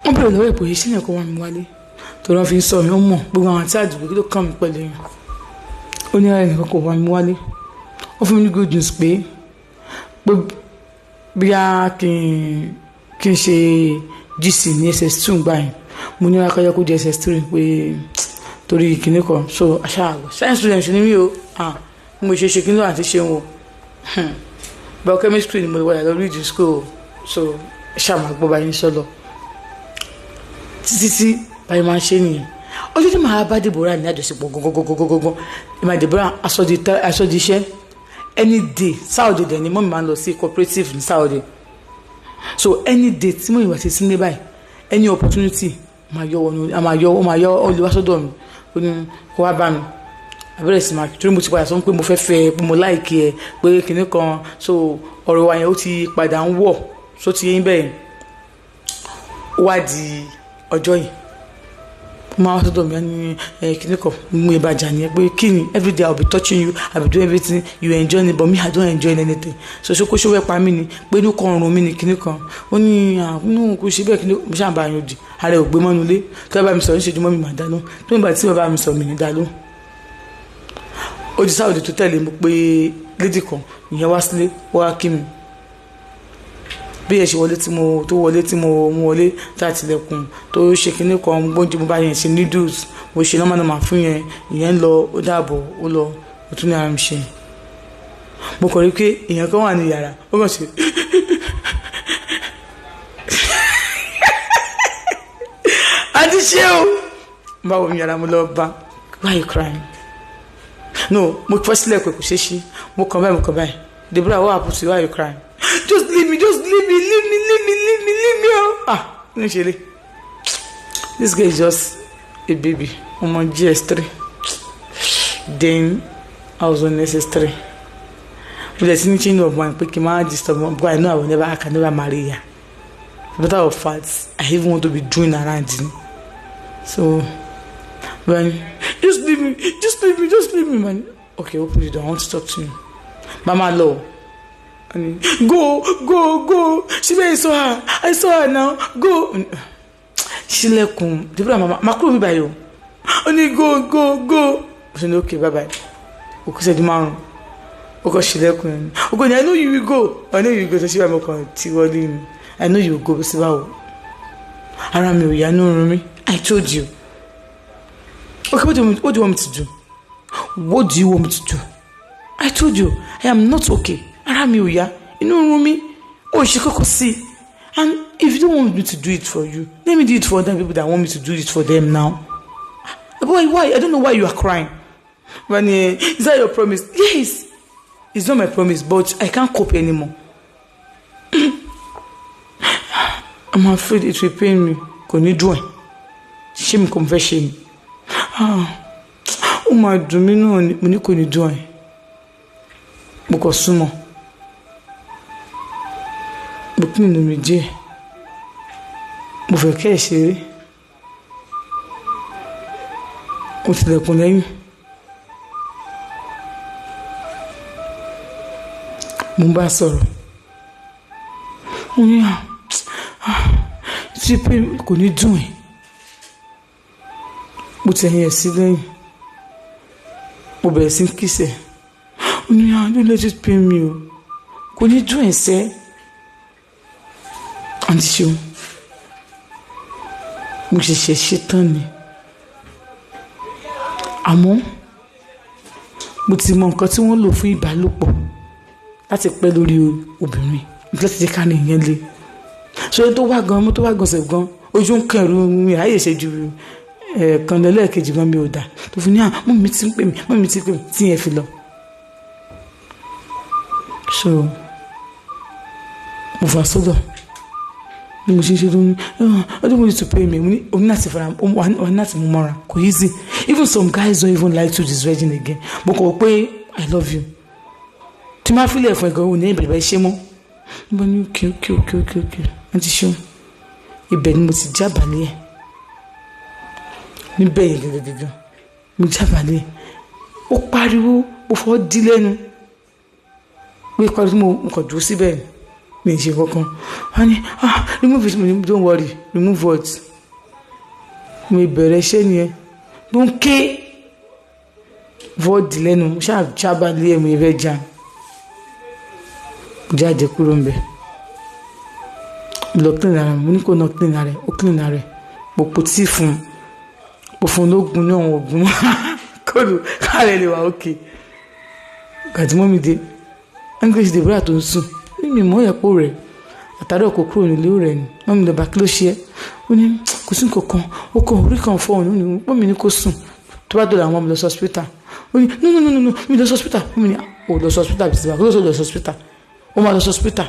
wọ́n bẹ̀rẹ̀ lọ́wọ́ ìpòyè sílẹ̀ kó wá mi wálé tó lọ́ fi ń sọ mi ó mọ̀ gbogbo àwọn àti àdúgbò kí ló kàn mí pẹ̀lú yẹn ó ní ara ẹnìkan kò wá mi wálé ó fún mi ní good news pé bí a kì í ṣe GC ní SS2 gbà yẹn mo ní akájọ́ kó jẹ́ SS3 pé torí kìnnì kan so aṣáàgbọ̀ science student ni mí o mo ṣe kí ló àti ṣe wọn biochemistry ni mo wà lọ read school so ṣàmà gbọ́ báyìí sọ́lọ títí báyìí máa ń ṣe nìyẹn ọjọ́ tí màá bá Deborah ní àjọṣepọ̀ gọ́gọ́gọ́gọ́gọ́ ìmọ̀ Deborah aṣọ́di iṣẹ́ any day Saturday dẹ̀ ni mọ́mí máa ń lọ sí cooperative ní Saturday so any day tí mo ìwà ti sí ní báyìí any opportunity máa yọ olùwàsódò mi ó ní kó wá bá mi àbẹ̀rẹ̀ sí máa torí mo ti padà sọ pé mo fẹ́ fẹ́ pé mo láìkí ẹ pé kinní kan so ọ̀rọ̀ wa yẹn ó ti padà ń wọ̀ so ti yẹn bẹ́ẹ̀ ó wá di ọjọ́ yìí mo máa wá sọ́dọ̀ mi ní kinní kan mo ìbàjá nìyẹn pé kí ni everyday I will be touching you I will do everything you enjoy it but me I don't enjoy anything so ṣé kó ṣó wẹ́ pa mí ni pé inú kan ọ̀run mi ni kinní kan ó ní inú kò ṣe bẹ́ẹ̀ kinní mo ṣàǹbà yàn òdì ààrẹ ò gbé mọ́nu lé tí wọ́n bá mi sọ̀rọ̀ níṣẹ́jú mọ́ mi mà dá lóhùn tí wọ́n bá tí wọ́n bá mi sọ̀rọ̀ mi ní dá lóhùn ó di Saturday tó tẹ̀lé mo pé lady kan ìyẹn wá sílé wá kí mi bí ẹ ṣe wọlé tí mo mú wọlé tá àtìlẹ̀kùn tó ṣe kinní kan gbóúnjẹ mo bá yẹn ṣe noodles mo ṣe nọ́mà fún yẹn ìyẹn ń lọ ó dàbọ̀ ó lọ ó tún ní ara mi ṣe mo kọ̀ rí pé èèyàn kan wà ní yàrá ó kàn ṣe àti ṣé o báwo ni yàrá mo lọ bá why you crying no mo fẹ́ sílẹ̀ pé kò ṣe é ṣe mo kàn báyìí Deborah what happened to you why you crying just leave me oh this girl is just a baby I'm on GS3 then I was on SS3 but there's any change of mind pé kí n máa disturb me because I know I can never marry her matter of fact I even want to be doing around me so when just leave me man okay open the door I want to talk to you mama law go she I saw her now go ṣílẹ̀kùn Deborah mama kúrò mi báyìí ó ní go ṣe ní okay bye bye òkú ṣẹ́jú márùn ó kọ́ ṣílẹ̀kùn ẹni ó kọ́ ní I know you will go tó ṣe wà mọ́kàn tí wọlé mi I know you will go sí báwo ara mi ò yá ní oorun mi I told you okay what do you want me to do what do you want me to do I told you I am not okay ara mi ò yá inú oorun mi ó ṣe kọ́kọ́ sí and if you don't want me to do it for you let me do it for them people that want me to do it for them now why I don't know why you are crying but is that your promise yes it's not my promise but I can't cope anymore I'm afraid it will pain me kò ní dùn ẹ̀ ṣé mi kò fẹ́ ṣe mi ó máa dùn mí náà mo ní kò ní dùn ẹ̀ mo kò súnmọ́ mo pín inú mi díẹ̀ mo fẹ́ kẹ́ ẹ̀ ṣeré mo tilẹ̀kùn lẹ́yìn mo bá sọ̀rọ̀ mo ní tí pé kò ní dùn ẹ̀ mo tẹ̀yìn ẹ̀ sí lẹ́yìn mo bẹ̀rẹ̀ sí kìsẹ̀ ó ní don't let it pain me o kò ní dùn ẹ̀ sẹ́ àǹtí ṣeun mo ṣẹ̀ṣẹ̀ ṣetán ni àmọ́ mo ti mọ nǹkan tí wọ́n lò fún ìbálòpọ̀ láti pẹ́ lórí obìnrin láti jẹ́ ká ní ìyẹn lé ṣé tó wá gan mo tó wá gan ṣe gan ojú ń kẹrù mi àyè ṣe ju kan lẹ́lẹ́kejì gan mi ò dà tó fi ní mọ́ mi ti ń pè mí tí yẹn fi lọ so mo fà sọ́dọ̀ bí mo ṣe ṣe tó ní I don't want you to pay me mo ní oní láti fara wà láti mú mọ́ra kò easy even some guys don't even like to this virgin again mo kọ̀ pé I love you tí máa fi lè fún ẹ̀gọ́ òun ní ìbẹ̀rẹ̀ ṣe mọ́ mo ní okay wọ́n ti ṣe ibẹ̀ ni mo ti jábàálẹ̀ ẹ̀ níbẹ̀ yẹn gẹ́gẹ́ mo jábàálẹ̀ ó pariwo mo fọ́ dí lẹ́nu pé kọ́ tí mo kàn dúró síbẹ̀ mi ṣe kankan wọ́n ní remove it don't worry remove what mi bẹ̀rẹ̀ iṣẹ́ nìyẹn ló ń ké vọ́ọ̀dì lẹ́nu ṣáàbà lé ẹ̀mú ẹ̀fẹ́ jà jáde kúrò ń bẹ̀ lọ clean ara mo ní kó náà clean ara ó clean ara pòpò tí fún lóògùn ní àwọn ògùn kóòlù káàrẹ̀ lè wà òkè gàdímọ́ mi dé english Deborah tó ń sùn mímì mọ́ ìyàpò rẹ̀ àtàrí ọkọ̀ kúrò nílé rẹ̀ ni wọ́n mi lọ bá kí ló ṣe é ó ní kò sí nǹkan kan ó kàn orí kan fọ́ ọ̀nà ní wọ́n mi ní kó sùn tó bá dọ̀là àwọn ọmọ lọ sí hospital ó ní no mi lọ sí hospital wọ́n mi ní ò lọ sí hospital bí ti bá kí ló sọ lọ sí hospital ó máa lọ sí hospital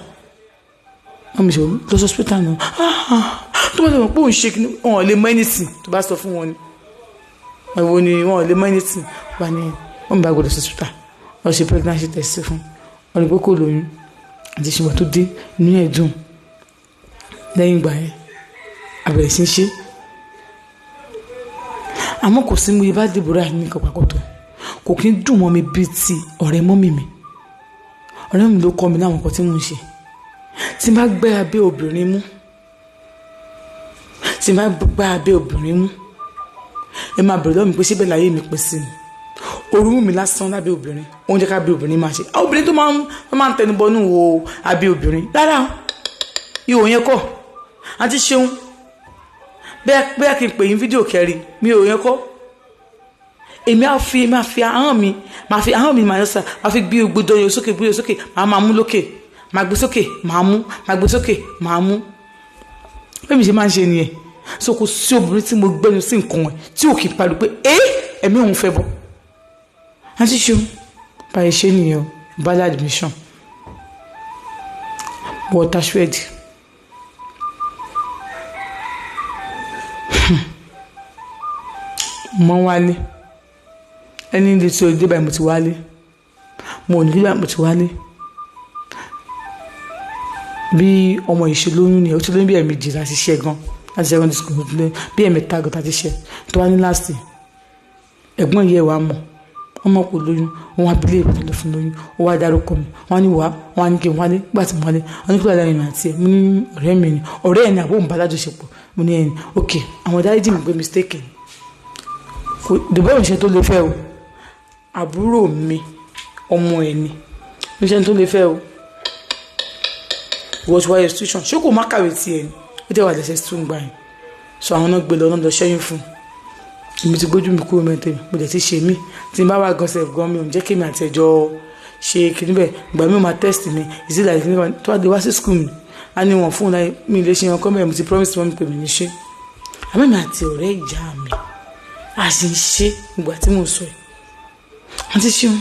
wọ́n mi sọ lọ sí hospital náà tó bá dọ̀là pé òun ṣe kí wọ́n lè mọ anything tó bá sọ fún wọn ni ẹ̀wọ̀n ni wọ́n lè mọ anything wọ́n mi bá gbọdọ̀ sí hospital wọ́n ṣe pregnancy test fún wọ́n ní pé kò lóyún àti ṣùgbọ́n tó dé inú ẹ̀ dùn lẹ́yìn ìgbà yẹn àbẹ̀rẹ̀ sí ṣe àmọ́ kò sí mo yẹ bá Deborah ní nǹkan pàkó tó kò kí ń dùn mọ́ mi bíi ti ọ̀rẹ́ mọ́mì mi ọ̀rẹ́ mi ló kọ́ mi láwọn nǹkan tí mò ń ṣe tí n bá gbé abẹ́ obìnrin mú ẹ máa bẹ̀rẹ̀ lọ́wọ́ mi pé ṣé bẹ́ẹ̀ láyé mi pín sí ni orúmú mi lásán lábẹ́ obìnrin oúnjẹ ká bí obìnrin máa ṣe obìnrin tó máa ń tẹnubọnú wo abẹ́ obìnrin rárá ihò yẹn kọ́ àti ṣeun bẹ́ẹ̀ kí n pè yín fídíò kẹrin mi ò yẹn kọ́ èmi máa fi ahọ́n mi máa yọ sá máa fi gbé gbódò yọ sókè máa mú lókè máa gbé sókè máa mú máa gbé sókè máa mú bẹ́ẹ̀ mi ṣe máa ń ṣe nìyẹn so kò sí obìnrin tí mo gbẹ́nu sí nǹkan ẹ̀ tí ò kì í pariwo pé ẹ̀mí òun fẹ́ bọ́ àti ṣeun báyìí ṣe nìyẹn bala admission water shred mo wálé ẹni ilé tí o dé báyìí mo ti wálé mo ò ní báyìí mo ti wálé bí ọmọ ìṣèlóyún ni ó ti lóyún bí ẹ̀ẹ̀mejì láti ṣe gan láti secondary school bí ẹ̀ẹ̀mẹ́ta gan láti ṣe tó wá ní last ẹ̀gbọ́n yẹ wàá mọ̀ ọmọ kò lóyún wọn abilé ìbùdó lọ fún lóyún ó wá dárúkọ mi wọn ní wá wọn ní kí n wálé gbà tí mo wálé wọn ní kí lóò lẹ́yìn àti ẹ̀ mo ní ọ̀rẹ́ mi ni ọ̀rẹ́ ẹ̀ ní àbó òǹbá lájọṣepọ̀ mo ní ẹ̀yìn ok àwọn dáríjì mi pé mistake ni dìbò ìṣe tó lè fẹ́ o àbúrò mi ọmọ ẹ̀ ni ìṣe tó lè fẹ́ o wọ́n ti wáyé institution ṣé kò má kàwé tiẹ̀ ni ó dẹ̀ wà lẹ́sẹ̀ tó ń gbà yẹn so àwọn náà gbé lọ náà lọ ṣẹ́yìn fún un èmi ti gbójú mi kúrò mẹ́tẹ̀ mo dẹ̀ ti ṣe mí tí n bá wà gan sef gan mi ò ń jẹ́ kí mi àti ẹ̀jọ́ ṣe kìíní bẹ́ẹ̀ ìgbà mi ò máa test mi ìsílẹ̀ àti kìíní tó wá dé wá sí school mi a ní wọn fún un láì mi lè ṣe yan kọ́ mẹ́rin mo ti promise wọn pé mi ní ṣe àmọ́ mi àti ọ̀rẹ́ ìyá mi a sì ń ṣe ìgbà tí mo sọ ẹ̀ wọ́n ti ṣeun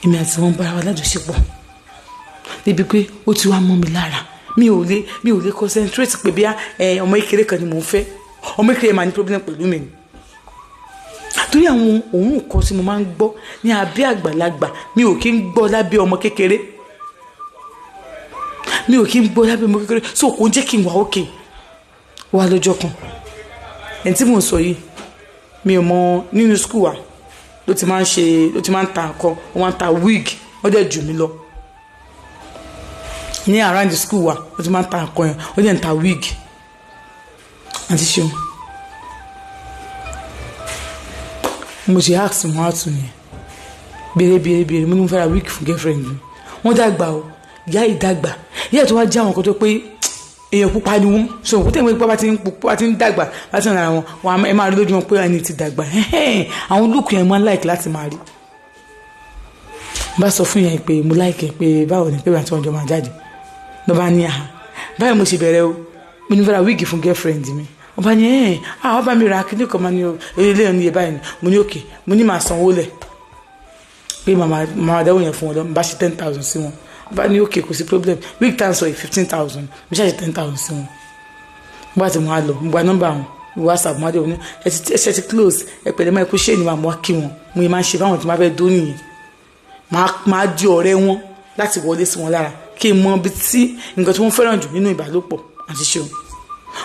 èmi àti wọn bára wa lájọṣepọ̀ débi pé ó ti wá mọ́ mi lára mi ò lè concentrate pé bí ọmọ ìkéré kan ni mò ń fẹ́ ọmọ ìkéré máa ní problem pẹ̀lú mi torí àwọn òun kan tí mo máa ń gbọ́ ní abẹ́ àgbàlagbà mi ò kí ń gbọ́ lábẹ́ ọmọ kékeré so kò ń jẹ́ kí n wà òkè wà lọ́jọ́ kan ẹni tí mò ń sọ yìí mi ò mọ nínú school wa ló ti máa ń ta nǹkan ó máa ń ta wig ó dẹ̀ jù mí lọ ní around the school wa ló ti máa ń ta nǹkan yẹn ó dẹ̀ ń ta wig àti ṣeun mo ṣe ask wọn àtún yẹn béèrè mo ní mo fẹ́ ra wig fún girlfriend mi wọ́n dàgbà o ìyá ìdàgbà ìyá tó wá jẹ́ àwọn kan tó pé èèyàn pupa ni wọ́n so òkúta ìwé pupa bá ti ń dàgbà láti ràn ara wọn ẹ máa rí lójú wọn pé ẹni ti dàgbà àwọn lóòkù yẹn máa ń like láti máa rí bá sọ fún yẹn pé mo like pé báwo ni pé àti ọjọ́ máa jáde ló bá ní báyìí mo ṣe bẹ̀rẹ̀ o mo ní fẹ́ ra wíìgì fún girlfriend mi wọ́n bá ní wọ́n bá mi ra kíní kan máa ní o ilé ní iye báyìí ni mo ní òkè mo ní màá sanwó lẹ̀ pé màmá dáwọ́ yẹn fún wọn lọ bá ṣe 10,000 sí wọn bá ní òkè kò sí problem wíìgì tá à ń sọ 15,000 mo ṣàṣe 10,000 sí wọn bá ti mọ àlọ mo gba nọ́mbà wọn whatsapp mo adé wọn ní ẹ ti close ẹ pẹ̀lẹ́ máa kú ṣé ni màá mú wá kí wọn mo yẹ máa ń ṣe fáwọn tí wọ́n fẹ́ dó nìyẹn máa di ọ̀rẹ́ wọn láti wọlé sí wọn lára kí n mọ bí tí nǹkan tí wọ́n fẹ́ràn jù nínú ìbálòpọ̀ àti ṣeun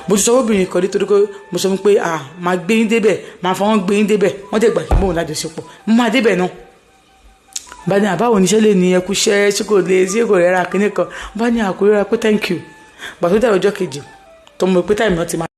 mo ti sọ obìnrin kan nítorí pé mo sọ pé máa gbé yín débẹ̀ máa fọwọ́n gbé yín débẹ̀ wọ́n dẹ̀ gbà kí n bóun lájọṣepọ̀ mo máa débẹ̀ náà bá ní àbáwo oníṣẹ́ lè ní ẹkú ṣẹ́ ṣé kò lè ṣé kò rẹ́ra kíní kan bá ní àkórira pé thank you gbà tó dẹ̀ ọjọ́ kejì tó mọ̀ pé táìmù náà ti máa